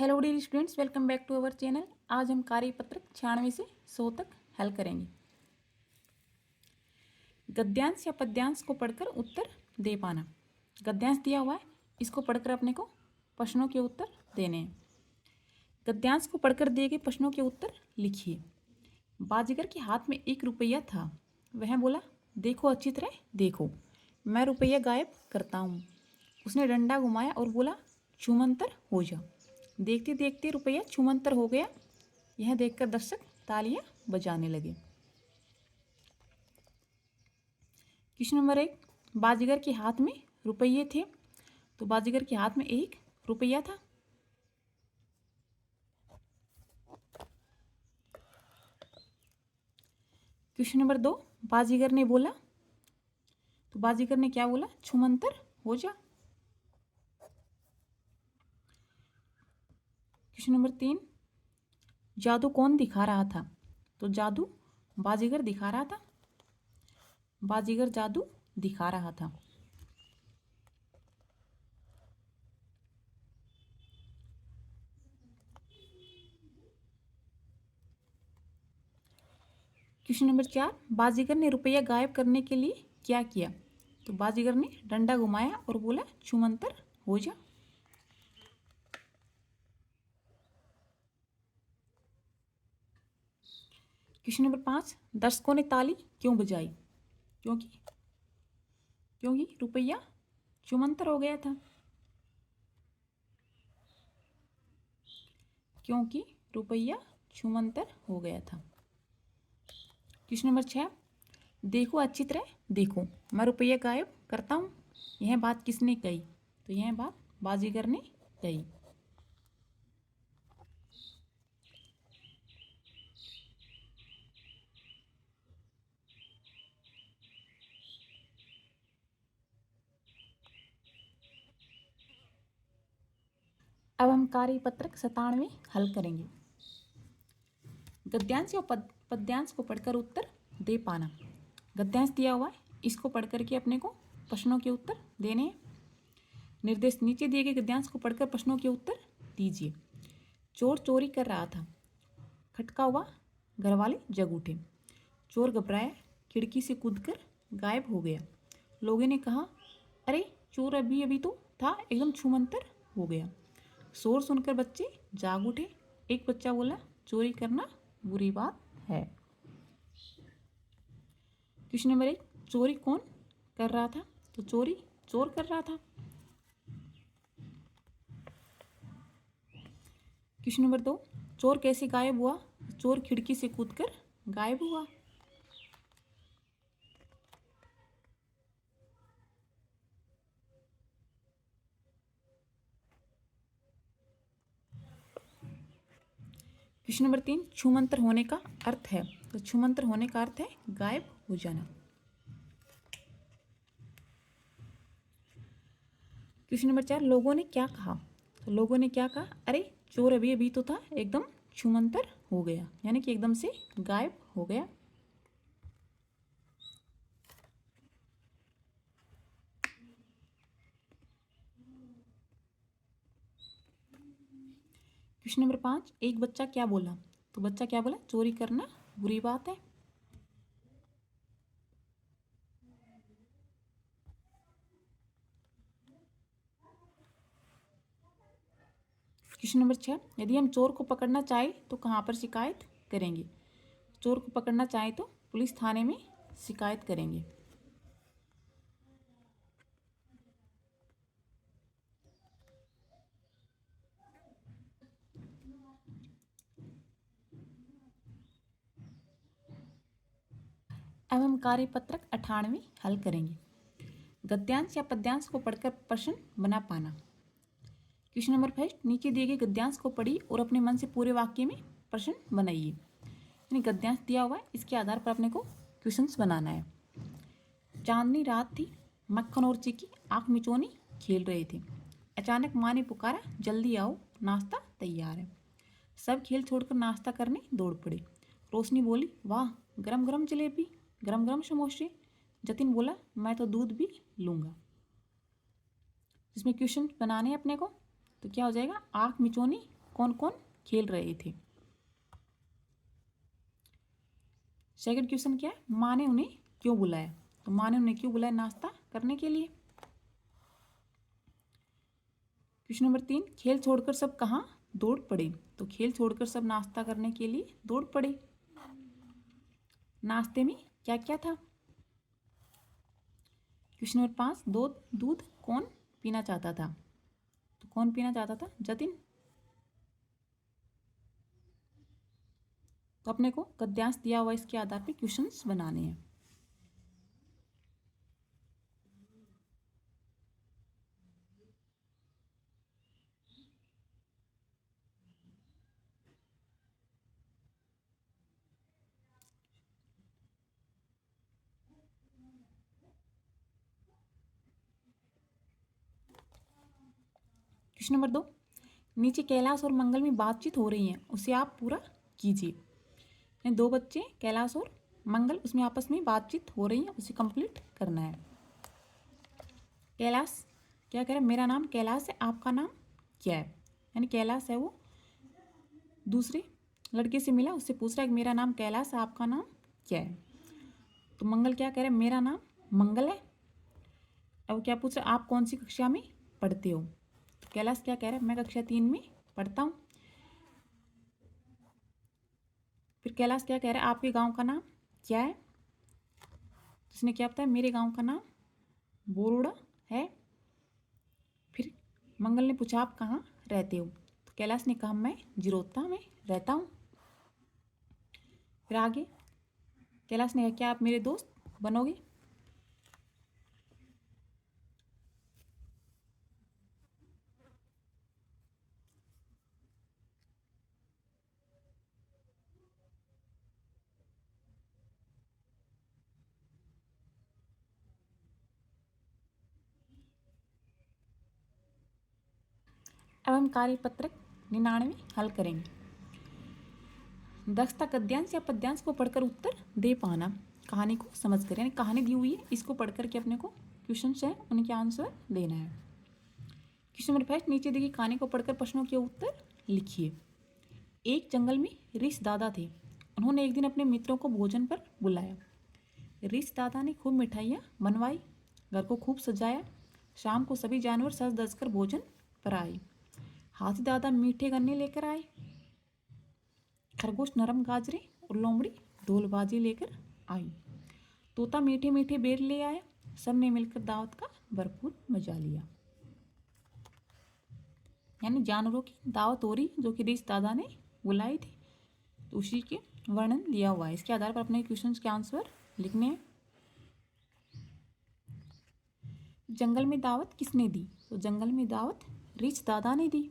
Hello dear students, welcome back to our channel. आज हम कार्यपत्रक 96 से 100 तक हल करेंगे। गद्यांश या पद्यांश को पढ़कर उत्तर दे पाना। गद्यांश दिया हुआ है, इसको पढ़कर अपने को प्रश्नों के उत्तर देने हैं। गद्यांश को पढ़कर दिए गए प्रश्नों के उत्तर लिखिए। बाजीगर के हाथ में 1 रुपया था। वह बोला, देखो अच्छी तरह देखो, मैं रुपया गायब करता हूँ। उसने डंडा घुमाया और बोला, छूमंतर हो जा। देखते देखते रुपया छूमंतर हो गया। यह देखकर दर्शक तालियां बजाने लगे। क्वेश्चन नंबर 1, बाजीगर के हाथ में रुपये थे। तो बाजीगर के हाथ में 1 रुपया था। क्वेश्चन नंबर 2, बाजीगर ने बोला, तो बाजीगर ने क्या बोला? छूमंतर हो जा। क्वेश्चन नंबर 3, जादू कौन दिखा रहा था? तो जादू बाजीगर दिखा रहा था। बाजीगर जादू दिखा रहा था। क्वेश्चन नंबर 4, बाजीगर ने रुपया गायब करने के लिए क्या किया? तो बाजीगर ने डंडा घुमाया और बोला, छूमंतर हो जा। क्वेश्चन नंबर 5, दर्शकों ने ताली क्यों बजाई? क्योंकि रुपया छूमंतर हो गया था। क्योंकि रुपया छूमंतर हो गया था। क्वेश्चन नंबर 6, देखो अच्छी तरह देखो, मैं रुपया गायब करता हूँ। यह बात किसने कही? तो यह बात बाजीगर ने कही। अब हम कार्यपत्रक 97 हल करेंगे। गद्यांश या पद्यांश को पढ़कर उत्तर दे पाना। गद्यांश दिया हुआ है, इसको पढ़ करके अपने को प्रश्नों के उत्तर देने हैं। निर्देश नीचे दिए गए गद्यांश को पढ़कर प्रश्नों के उत्तर दीजिए। चोर चोरी कर रहा था, खटका हुआ, घर वाले जग उठे। चोर घबराया, खिड़की से कूदकर गायब हो गया। लोगों ने कहा, अरे चोर अभी अभी तो था, एकदम छूमंतर हो गया। शोर सुनकर बच्चे जाग उठे। एक बच्चा बोला, चोरी करना बुरी बात है। क्वेश्चन नंबर 1, चोरी कौन कर रहा था? तो चोरी चोर कर रहा था। क्वेश्चन नंबर 2, चोर कैसे गायब हुआ? चोर खिड़की से कूदकर गायब हुआ। क्वेश्चन नंबर 3, छूमंतर होने का अर्थ है? तो छूमंतर होने का अर्थ है गायब हो जाना। क्वेश्चन नंबर 4, लोगों ने क्या कहा? तो लोगों ने क्या कहा? अरे चोर अभी अभी तो था, एकदम छूमंतर हो गया, यानी कि एकदम से गायब हो गया। क्वेश्चन नंबर 5, एक बच्चा क्या बोला? तो बच्चा क्या बोला? चोरी करना बुरी बात है। क्वेश्चन नंबर 6, यदि हम चोर को पकड़ना चाहें तो कहाँ पर शिकायत करेंगे? चोर को पकड़ना चाहें तो पुलिस थाने में शिकायत करेंगे। अब हम कार्यपत्रक 98 हल करेंगे। गद्यांश या पद्यांश को पढ़कर प्रश्न बना पाना। क्वेश्चन नंबर 5, नीचे दिए गए गद्यांश को पढ़िए और अपने मन से पूरे वाक्य में प्रश्न बनाइए। यानी गद्यांश दिया हुआ है, इसके आधार पर अपने को क्वेश्चंस बनाना है। चांदनी रात थी, मक्खन और चिक्की आंख मिचौनी खेल रहे थे। अचानक माँ ने पुकारा, जल्दी आओ, नाश्ता तैयार है। सब खेल छोड़कर नाश्ता करने दौड़ पड़े। रोशनी बोली, वाह, गरम गरम जलेबी, गरम गरम समोसे। जतिन बोला, मैं तो दूध भी लूँगा। इसमें क्वेश्चन बनाने हैं अपने को, तो क्या हो जाएगा? आँख मिचौनी कौन कौन खेल रहे थे। सेकंड क्वेश्चन क्या है, माँ ने उन्हें क्यों बुलाया। तो माँ ने उन्हें क्यों बुलाया, नाश्ता करने के लिए। क्वेश्चन नंबर 3, खेल छोड़कर सब कहाँ दौड़ पड़े। तो खेल छोड़कर सब नाश्ता करने के लिए दौड़ पड़े। नाश्ते में क्या क्या था। क्वेश्चन नंबर 5, दूध कौन पीना चाहता था। तो कौन पीना चाहता था, जतिन। तो अपने को गद्यांश दिया हुआ इसके आधार पे क्वेश्चंस बनाने हैं। क्वेश्चन नंबर 2, नीचे कैलाश और मंगल में बातचीत हो रही है, उसे आप पूरा कीजिए। 2 बच्चे कैलाश और मंगल उसमें आपस में बातचीत हो रही है, उसे कंप्लीट करना है। कैलाश क्या कह रहा है, मेरा नाम कैलाश है, आपका नाम क्या है। यानी कैलाश है वो दूसरे लड़के से मिला, उससे पूछ रहा है कि मेरा नाम कैलाश है, आपका नाम क्या है। तो मंगल क्या कह रहा है, मेरा नाम मंगल है। अब वो क्या पूछ रहा है, आप कौन सी कक्षा में पढ़ते हो। तो कैलाश क्या कह रहा है, मैं कक्षा 3 में पढ़ता हूँ। फिर कैलाश क्या कह रहा है, आपके गांव का नाम क्या है। उसने क्या बताया, मेरे गांव का नाम बोरोड़ा है। फिर मंगल ने पूछा, आप कहाँ रहते हो। तो कैलाश ने कहा, मैं जिरोता में रहता हूँ। फिर आगे कैलाश ने कहा, क्या आप मेरे दोस्त बनोगे। अब हम कार्यपत्रक 99 हल करेंगे। दक्षता गद्यांश या पद्यांश को पढ़कर उत्तर दे पाना, कहानी को समझ कर, यानी कहानी दी हुई है, इसको पढ़ करके अपने को क्वेश्चन है उनके आंसर देना है। क्वेश्चन नंबर 5, नीचे देखिए कहानी को पढ़कर प्रश्नों के उत्तर लिखिए। एक जंगल में ऋषि दादा थे। उन्होंने एक दिन अपने मित्रों को भोजन पर बुलाया। ऋषि दादा ने खूब मिठाइयाँ बनवाई, घर को खूब सजाया। शाम को सभी जानवर सज धज कर भोजन पर आए। हाथी दादा मीठे गन्ने लेकर आए, खरगोश नरम गाजरे और लोमड़ी ढोलबाजी लेकर आई। तोता मीठे मीठे बेर ले आया। सब ने मिलकर दावत का भरपूर मजा लिया। यानी जानवरों की दावत हो रही जो कि ऋषि दादा ने बुलाई थी, तो उसी के वर्णन दिया हुआ है। इसके आधार पर अपने क्वेश्चंस के आंसर लिखने हैं। जंगल में दावत किसने दी। तो जंगल में दावत ऋषि दादा ने दी।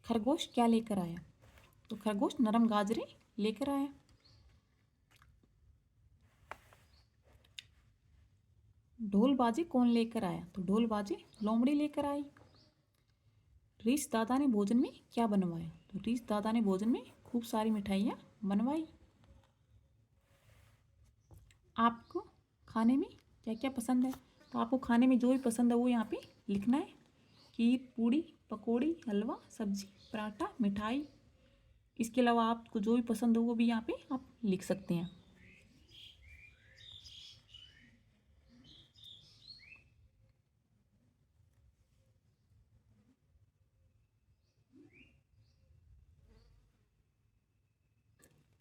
खरगोश क्या लेकर आया। तो खरगोश नरम गाजरे लेकर आया। ढोल बाजे कौन लेकर आया। तो ढोल बाजे लोमड़ी लेकर आई। ऋषि दादा ने भोजन में क्या बनवाया। तो ऋषि दादा ने भोजन में खूब सारी मिठाइयाँ बनवाई। आपको खाने में क्या क्या पसंद है। तो आपको खाने में जो भी पसंद है वो यहाँ पे लिखना है। खीर, पूड़ी, पकौड़ी, हलवा, सब्जी, पराठा, मिठाई। इसके अलावा आपको जो भी पसंद हो वो भी यहाँ पे आप लिख सकते हैं।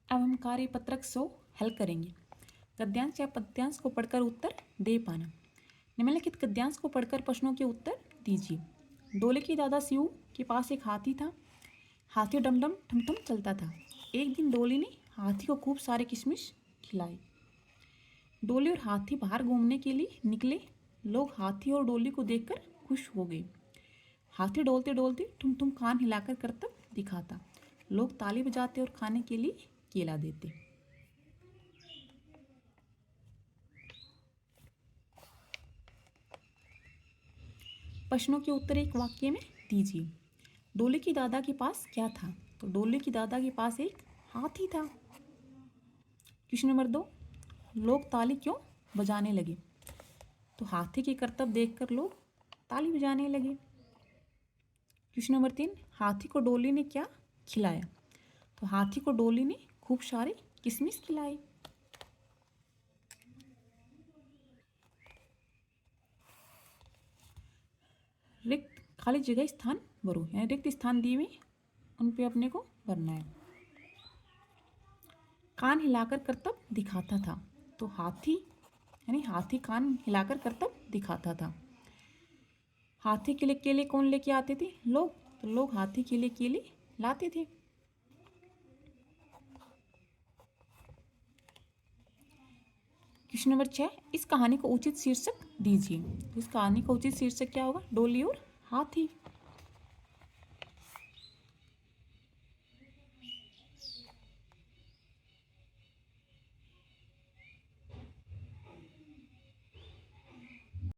अब हम कार्यपत्रक 100 हल करेंगे। गद्यांश या पद्यांश को पढ़कर उत्तर दे पाना। निम्नलिखित गद्यांश को पढ़कर प्रश्नों के उत्तर दीजिए। डोले की दादा शिव के पास एक हाथी था। हाथी डमडम ठमठम चलता था। एक दिन डोली ने हाथी को खूब सारे किशमिश खिलाए। डोली और हाथी बाहर घूमने के लिए निकले। लोग हाथी और डोली को देखकर खुश हो गए। हाथी डोलते डोलते ठुम ठुम कान हिलाकर करतब दिखाता। लोग ताली बजाते और खाने के लिए केला देते। प्रश्नों के उत्तर एक वाक्य में दीजिए। डोले की दादा के पास क्या था। तो डोले की दादा के पास एक हाथी था। क्वेश्चन नंबर 2, लोग ताली क्यों बजाने लगे। तो हाथी के करतब देखकर लोग ताली बजाने लगे। क्वेश्चन नंबर 3, हाथी को डोली ने क्या खिलाया? तो हाथी को डोली ने खूब सारी किशमिश खिलाई। रिक्त खाली जगह स्थान भरो, यानी रिक्त स्थान दिए हुए उन पे अपने को भरना है। कान हिलाकर करतब दिखाता था, तो हाथी यानी हाथी कान हिलाकर करतब दिखाता था। हाथी के लिए केले कौन लेके आते थे? लोग। तो लोग हाथी के लिए केले लाते थे। क्वेश्चन नंबर 6, इस कहानी को उचित शीर्षक दीजिए। इस कहानी का उचित शीर्षक क्या होगा? डोली और हाथी।